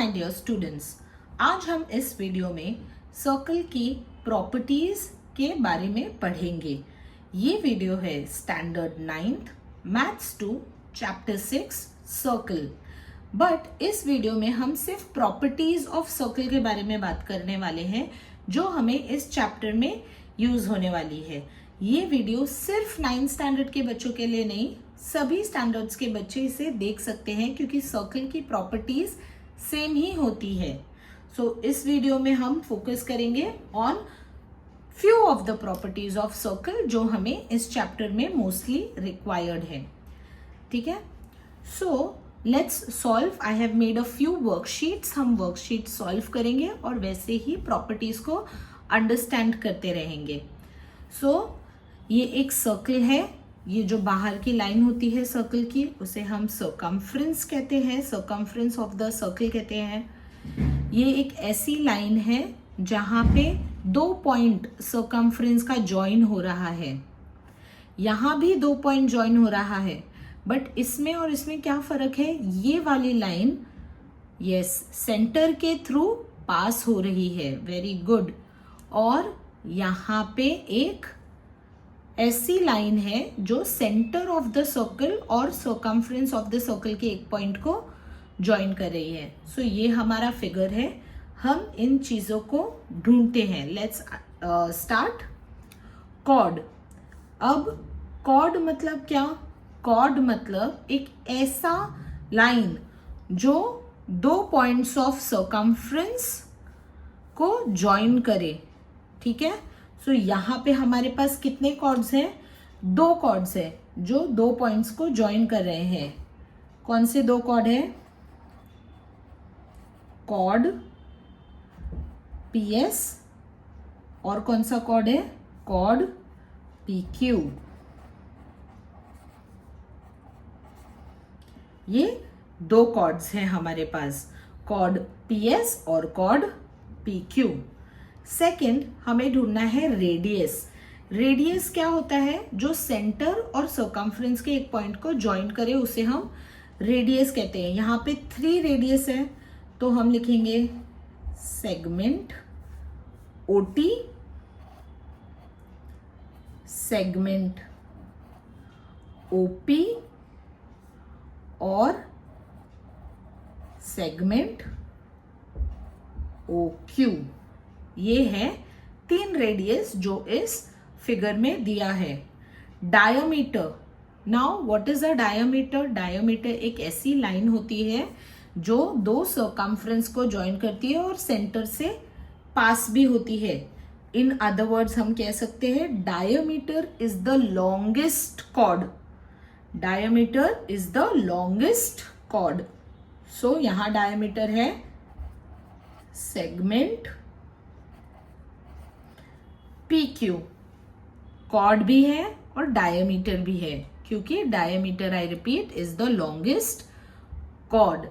My dear students, आज हम इस वीडियो में सर्कल की प्रॉपर्टीज के बारे में पढ़ेंगे। ये वीडियो है standard 9th maths 2 chapter 6 circle. But इस वीडियो में हम सिर्फ प्रॉपर्टीज ऑफ सर्कल के बारे में बात करने वाले हैं जो हमें इस चैप्टर में यूज होने वाली है। ये वीडियो सिर्फ 9th स्टैंडर्ड के बच्चों के लिए नहीं, सभी स्टैंडर्ड्स के बच्चे इसे देख सकते हैं क्योंकि सर्कल की प्रॉपर्टीज सेम ही होती है। इस वीडियो में हम फोकस करेंगे on few of the properties of circle जो हमें इस चैप्टर में मोस्टली रिक्वायर्ड है। ठीक है, so let's solve. I have made a few worksheets. हम वर्कशीट सॉल्व करेंगे और वैसे ही प्रॉपर्टीज को अंडरस्टैंड करते रहेंगे। ये एक सर्कल है। ये जो बाहर की लाइन होती है सर्कल की उसे हम सर्कमफ्रेंस कहते हैं, सर्कमफ्रेंस ऑफ द सर्कल कहते हैं। ये एक ऐसी लाइन है जहां पे 2 पॉइंट सर्कमफ्रेंस का ज्वाइन हो रहा है। यहां भी 2 पॉइंट ज्वाइन हो रहा है, बट इसमें और इसमें क्या फर्क है? ये वाली लाइन सेंटर के थ्रू पास हो रही है। Very good. और यहां पे एक ऐसी लाइन है जो सेंटर ऑफ द सर्कल और सर्कमफ्रेंस ऑफ द सर्कल के एक पॉइंट को ज्वाइन कर रही है। ये हमारा फिगर है। हम इन चीजों को ढूंढते हैं। Let's start. कॉर्ड। अब कॉर्ड मतलब क्या? कॉर्ड मतलब एक ऐसा लाइन जो 2 पॉइंट्स ऑफ सर्कमफ्रेंस को ज्वाइन करे। ठीक है, यहां पे हमारे पास कितने कॉर्ड्स हैं? 2 कॉर्ड्स है जो 2 पॉइंट्स को ज्वाइन कर रहे हैं। कौन से 2 कॉर्ड है? कॉर्ड PS और कौन सा कॉर्ड है? Chord PQ। ये 2 कॉर्ड्स हैं हमारे पास, कॉर्ड PS और कॉर्ड PQ। सेकेंड, हमें ढूंढना है रेडियस। रेडियस क्या होता है? जो सेंटर और सर्कमफ्रेंस के एक पॉइंट को ज्वाइन करे उसे हम रेडियस कहते हैं। यहाँ पे 3 रेडियस है तो हम लिखेंगे सेगमेंट OT, सेगमेंट OP और सेगमेंट OQ। ये है 3 रेडियस जो इस फिगर में दिया है। Diameter. Now what is a diameter? Diameter एक ऐसी लाइन होती है जो 2 सर्कमफ्रेंस को ज्वाइन करती है और सेंटर से पास भी होती है। इन अदर वर्ड्स हम कह सकते हैं diameter is the longest chord. Diameter is the longest chord. यहां डायमीटर है सेगमेंट PQ। कॉर्ड भी है और डायमीटर भी है क्योंकि diameter, I repeat, is the longest chord.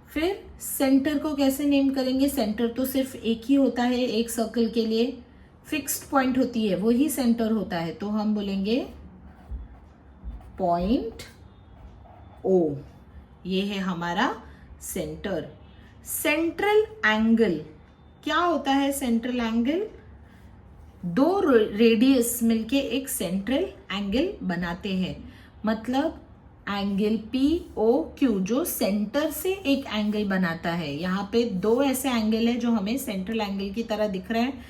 फिर सेंटर को कैसे नेम करेंगे? सेंटर तो सिर्फ एक ही होता है एक सर्कल के लिए, फिक्स्ड पॉइंट होती है, वही सेंटर होता है। तो हम बोलेंगे पॉइंट O। ये है हमारा सेंटर। सेंट्रल एंगल क्या होता है? सेंट्रल एंगल 2 रेडियस मिलके एक सेंट्रल एंगल बनाते हैं। मतलब एंगल POQ जो सेंटर से एक एंगल बनाता है। यहाँ पे 2 ऐसे एंगल है जो हमें सेंट्रल एंगल की तरह दिख रहे हैं।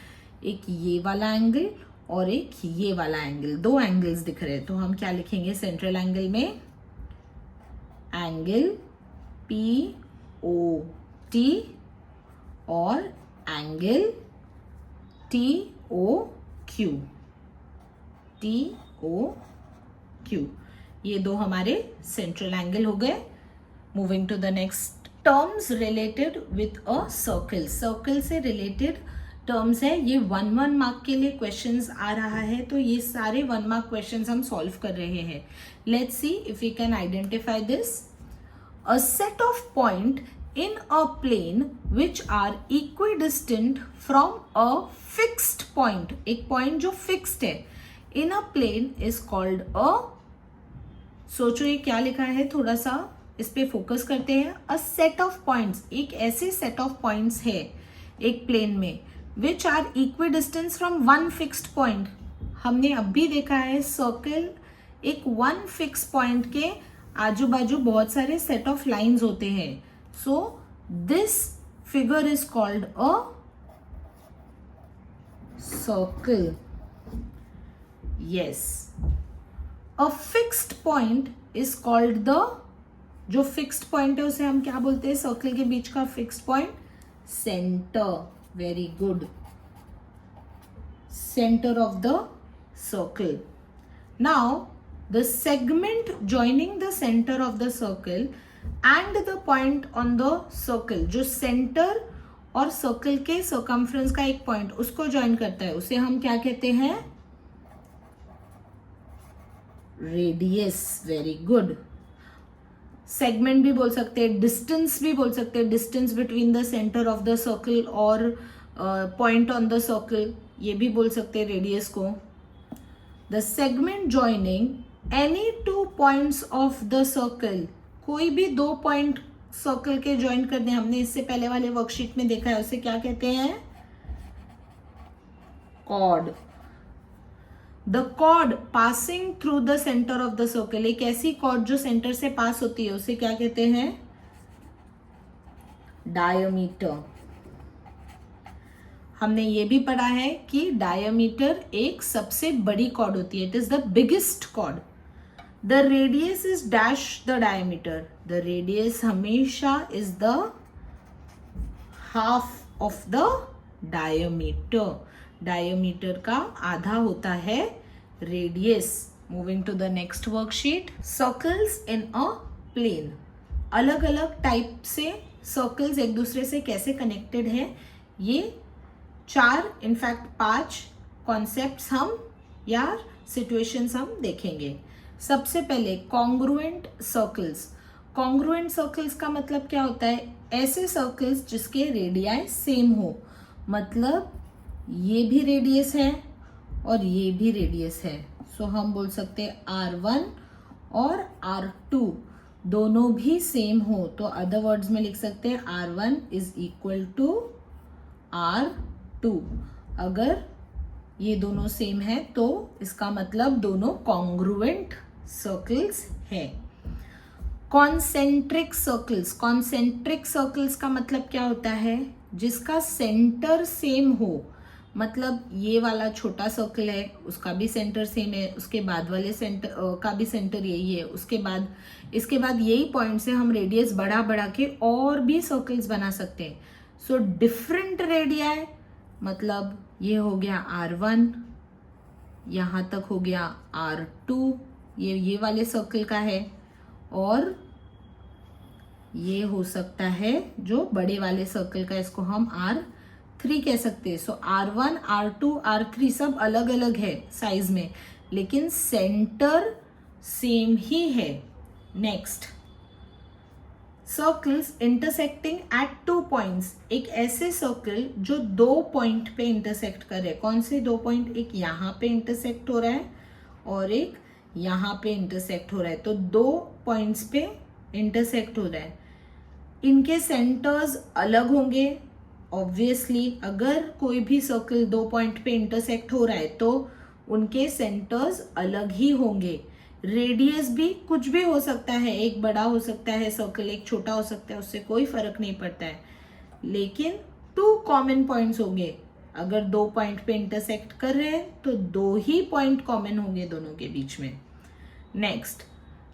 एक ये वाला एंगल और एक ये वाला एंगल, 2 एंगल्स दिख रहे हैं। तो हम क्या लिखेंगे सेंट्रल एंगल में? एंगल POT और एंगल TOQ। ये 2 हमारे सेंट्रल एंगल हो गए। Moving to the next, terms related with a circle. Circle से रिलेटेड टर्म्स है। ये 1 मार्क के लिए क्वेश्चंस आ रहा है, तो ये सारे 1 मार्क क्वेश्चंस हम सॉल्व कर रहे हैं। Let's see if we can identify this. A set of point in a plane which are equidistant from a fixed point। एक पॉइंट जो फिक्स्ड है in a plane is called a, सोचो ये क्या लिखा है, थोड़ा सा इस पे फोकस करते हैं. अ सेट ऑफ पॉइंट्स, एक ऐसे सेट ऑफ पॉइंट्स है एक प्लेन में which are equidistance from one fixed point. हमने अब भी देखा है सर्कल एक वन फिक्स पॉइंट के आजू बाजू बहुत सारे सेट ऑफ लाइंस होते हैं. So this figure is called a circle. Yes, a fixed point is called the, जो फिक्स्ड पॉइंट है उसे हम क्या बोलते हैं सर्कल के बीच का fixed point? Centre. Very good, centre of the circle. Now the segment joining the centre of the circle and the point on the circle, जो सेंटर और सर्कल के सर्कमफ्रेंस का एक पॉइंट उसको ज्वाइन करता है, उसे हम क्या कहते हैं? रेडियस. Very good. सेगमेंट भी बोल सकते हैं, डिस्टेंस भी बोल सकते हैं, distance between the centre of the circle और पॉइंट ऑन द सर्कल, ये भी बोल सकते हैं रेडियस को. The segment joining any two points of the circle, कोई भी दो पॉइंट सर्कल के ज्वाइन करने, हमने इससे पहले वाले वर्कशीट में देखा है, उसे क्या कहते हैं? Chord. The chord passing through the centre of the circle, एक ऐसी कॉर्ड जो सेंटर से पास होती है उसे क्या कहते हैं? डायमीटर. हमने ये भी पढ़ा है कि डायमीटर एक सबसे बड़ी कॉर्ड होती है. It is the biggest chord. The radius is dash the diameter. The radius हमेशा is the half of the diameter. Diameter का आधा होता है radius. Moving to the next worksheet. Circles in a plane. अलग अलग type से circles एक दूसरे से कैसे कनेक्टेड है, ये चार, इनफैक्ट 5 कॉन्सेप्ट्स हम या सिचुएशंस हम देखेंगे. सबसे पहले कॉन्ग्रुएंट सर्कल्स. कॉन्ग्रुएंट सर्कल्स का मतलब क्या होता है? ऐसे सर्कल्स जिसके रेडियाई सेम हो, मतलब ये भी रेडियस है और ये भी रेडियस है. सो हम बोल सकते हैं R1 और R2 दोनों भी सेम हो, तो अदर वर्ड्स में लिख सकते हैं R1 is equal to R2. अगर ये दोनों सेम है तो इसका मतलब दोनों कॉन्ग्रुएंट सर्कल्स है. Concentric circles. कॉन्सेंट्रिक सर्कल्स का मतलब क्या होता है? जिसका सेंटर सेम हो, मतलब ये वाला छोटा सर्कल है उसका भी सेंटर सेम है, उसके बाद वाले सेंटर का भी सेंटर यही है, इसके बाद यही पॉइंट से हम रेडियस बढ़ा के और भी सर्कल्स बना सकते हैं. सो डिफरेंट रेडियाई, मतलब ये हो गया R1, यहाँ तक हो गया R2, ये वाले सर्कल का है, और ये हो सकता है जो बड़े वाले सर्कल का, इसको हम R3 कह सकते हैं. सो R1, R2, R3 सब अलग अलग है साइज में, लेकिन सेंटर सेम ही है. Next, circles intersecting at 2 points. एक ऐसे सर्कल जो 2 पॉइंट पे इंटरसेक्ट कर रहे हैं. कौन से 2 पॉइंट? एक यहाँ पे इंटरसेक्ट हो रहा है और एक यहाँ पे इंटरसेक्ट हो रहा है. तो 2 पॉइंट्स पे इंटरसेक्ट हो रहा है. इनके सेंटर्स अलग होंगे ऑब्वियसली. अगर कोई भी सर्कल 2 पॉइंट पे इंटरसेक्ट हो रहा है तो उनके सेंटर्स अलग ही होंगे. रेडियस भी कुछ भी हो सकता है, एक बड़ा हो सकता है सर्कल, एक छोटा हो सकता है, उससे कोई फर्क नहीं पड़ता है. लेकिन 2 कॉमन पॉइंट्स होंगे. अगर 2 पॉइंट पे इंटरसेक्ट कर रहे हैं तो 2 ही पॉइंट कॉमन होंगे दोनों के बीच में. नेक्स्ट,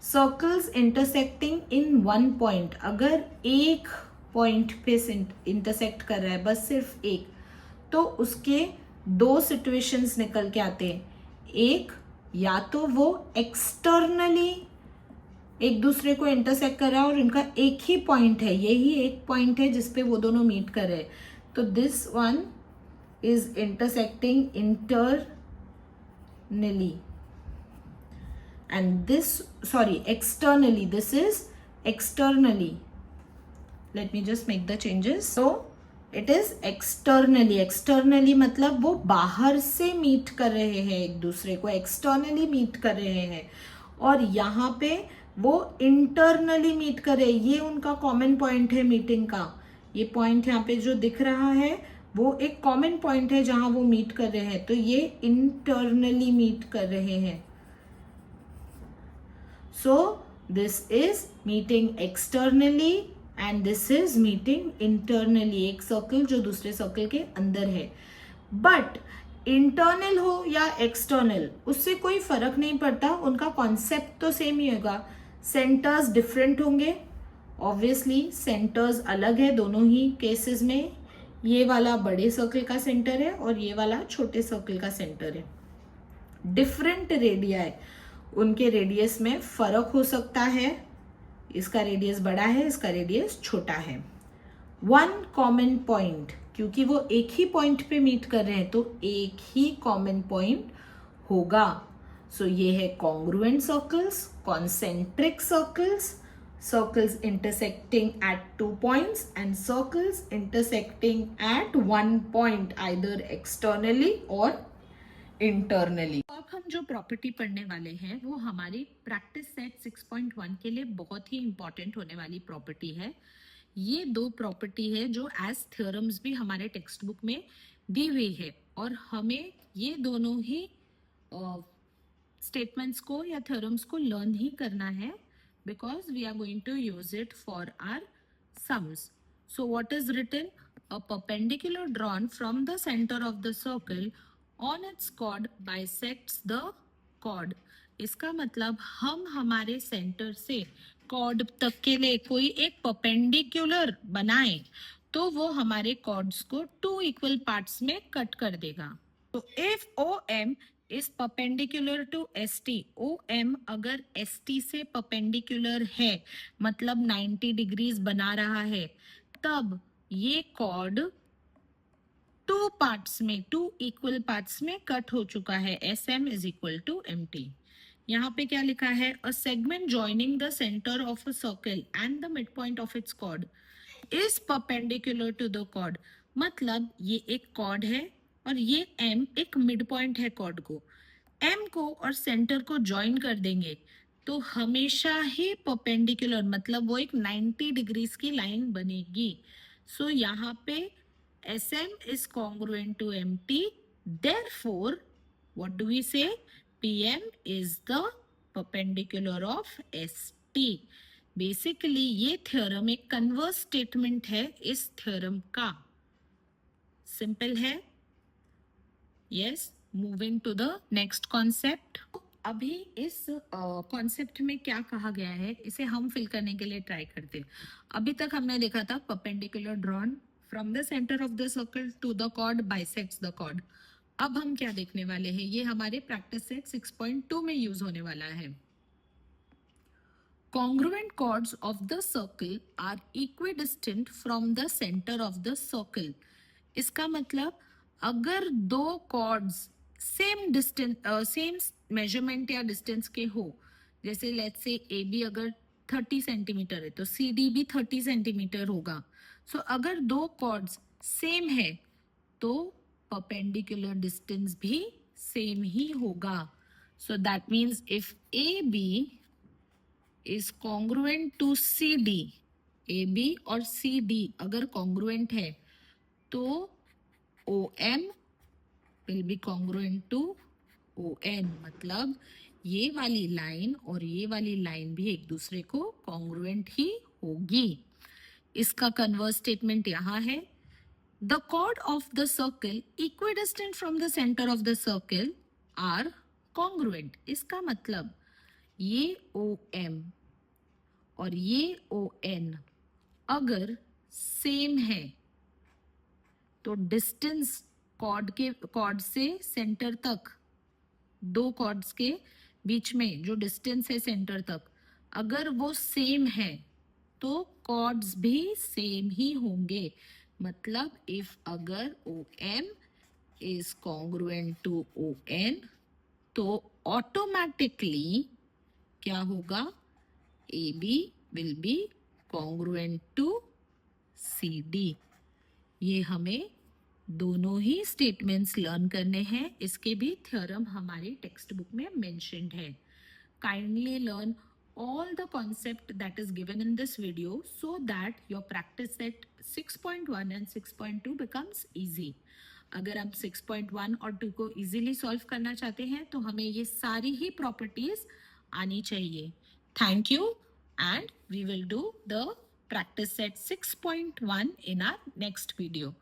सर्कल्स इंटरसेक्टिंग इन 1 पॉइंट. अगर एक पॉइंट पे इंटरसेक्ट कर रहा है, बस सिर्फ एक, तो उसके 2 सिचुएशंस निकल के आते हैं. एक, या तो वो एक्सटर्नली एक दूसरे को इंटरसेक्ट कर रहा है और इनका एक ही पॉइंट है, यही एक पॉइंट है जिसपे वो दोनों मीट कर रहे हैं, तो this one is intersecting internally and this, sorry, externally, this is externally. Let me just make the changes. So it is externally. externally मतलब वो बाहर से मीट कर रहे हैं एक दूसरे को, externally मीट कर रहे हैं. और यहाँ पे वो इंटरनली मीट करे, ये उनका कॉमन पॉइंट है मीटिंग का। ये पॉइंट यहाँ पे जो दिख रहा है वो एक कॉमन पॉइंट है जहां वो मीट कर रहे हैं, तो ये इंटरनली मीट कर रहे हैं। So this is meeting externally and this is meeting internally, एक सर्कल जो दूसरे सर्कल के अंदर है। बट इंटरनल हो या एक्सटर्नल उससे कोई फर्क नहीं पड़ता, उनका कॉन्सेप्ट तो सेम ही होगा। सेंटर्स डिफरेंट होंगे, ऑब्वियसली सेंटर्स अलग है दोनों ही केसेस में। ये वाला बड़े सर्कल का सेंटर है और ये वाला छोटे सर्कल का सेंटर है। डिफरेंट रेडियाई, उनके रेडियस में फर्क हो सकता है, इसका रेडियस बड़ा है, इसका रेडियस छोटा है। वन कॉमन पॉइंट, क्योंकि वो एक ही पॉइंट पे मीट कर रहे हैं तो एक ही कॉमन पॉइंट होगा। सो ये है congruent circles, concentric circles, circles intersecting at 2 points and circles intersecting at 1 point either externally or internally। अब हम जो प्रॉपर्टी पढ़ने वाले हैं वो हमारी प्रैक्टिस सेट 6.1 के लिए बहुत ही इंपॉर्टेंट होने वाली प्रॉपर्टी है। ये दो प्रॉपर्टी है जो एज थ्योरम्स भी हमारे टेक्स्ट बुक में दी हुई है और हमें ये दोनों ही स्टेटमेंट्स को या थ्योरम्स को लर्न ही करना है, because we are going to use it for our sums. So what is written? A perpendicular drawn from the center of the circle on its chord bisects the chord. इसका मतलब हम हमारे centre से cord तक के लिए कोई एक परपेंडिकुलर बनाए तो वो हमारे कॉर्ड्स को 2 इक्वल पार्ट्स में कट कर देगा। तो if O M is perpendicular to S T, O M अगर एस टी से परपेंडिकुलर है मतलब 90 डिग्रीज बना रहा है, तब ये कॉर्ड 2 पार्ट्स में, 2 इक्वल पार्ट्स में कट हो चुका है। S M is equal to M T. यहाँ पे क्या लिखा है? A segment joining the centre of a circle and the mid point of its chord is perpendicular to the chord. मतलब ये एक कॉर्ड है और ये M एक मिड पॉइंट है कॉर्ड को। M को और सेंटर को ज्वाइन कर देंगे तो हमेशा ही परपेंडिकुलर, मतलब वो एक 90 डिग्रीज की लाइन बनेगी। सो यहाँ पे SM is congruent to MT, therefore what do we say? PM is the perpendicular of ST। Basically ये थ्योरम एक कन्वर्स स्टेटमेंट है इस थ्योरम का। सिंपल है। Yes, moving to the next concept. अभी इस कॉन्सेप्ट में क्या कहा गया है इसे हम फिल करने के लिए ट्राई करते हैं। अभी तक हमने देखा था perpendicular drawn from the centre of the circle to the chord bisects the chord. अब हम क्या देखने वाले हैं, ये हमारे प्रैक्टिस सेट 6.2 में यूज होने वाला है। Congruent chords of the circle are equidistant from the center of the circle। इसका मतलब अगर दो chords same distance, same measurement या डिस्टेंस के हो, जैसे लेट्स से ए बी अगर 30 सेंटीमीटर है तो सी डी भी 30 सेंटीमीटर होगा। सो अगर दो कॉर्ड्स सेम है तो परपेंडिकुलर डिस्टेंस भी सेम ही होगा। So that means if A B is congruent to CD, AB और CD अगर congruent है तो OM will be congruent to ON। मतलब ये वाली लाइन और ये वाली लाइन भी एक दूसरे को congruent ही होगी। इसका कन्वर्स स्टेटमेंट यहाँ है, the chord of the circle equidistant from the center of the circle are congruent। इसका मतलब ये OM और ये ON अगर सेम है तो डिस्टेंस कॉर्ड से सेंटर तक, दो कॉर्ड्स के बीच में जो डिस्टेंस है सेंटर तक, अगर वो सेम है तो कॉर्ड्स भी सेम ही होंगे। मतलब इफ अगर OM is congruent to ON तो ऑटोमेटिकली क्या होगा? AB will be congruent to CD। ये हमें दोनों ही स्टेटमेंट्स लर्न करने हैं, इसके भी थ्योरम हमारी टेक्स्ट बुक में मेंशन्ड है। Kindly learn all the concept that is given in this video so that your practice set 6.1 and 6.2 becomes easy. अगर हम 6.1 और 2 को easily solve करना चाहते हैं तो हमें ये सारी ही properties आनी चाहिए. Thank you and we will do the practice set 6.1 in our next video.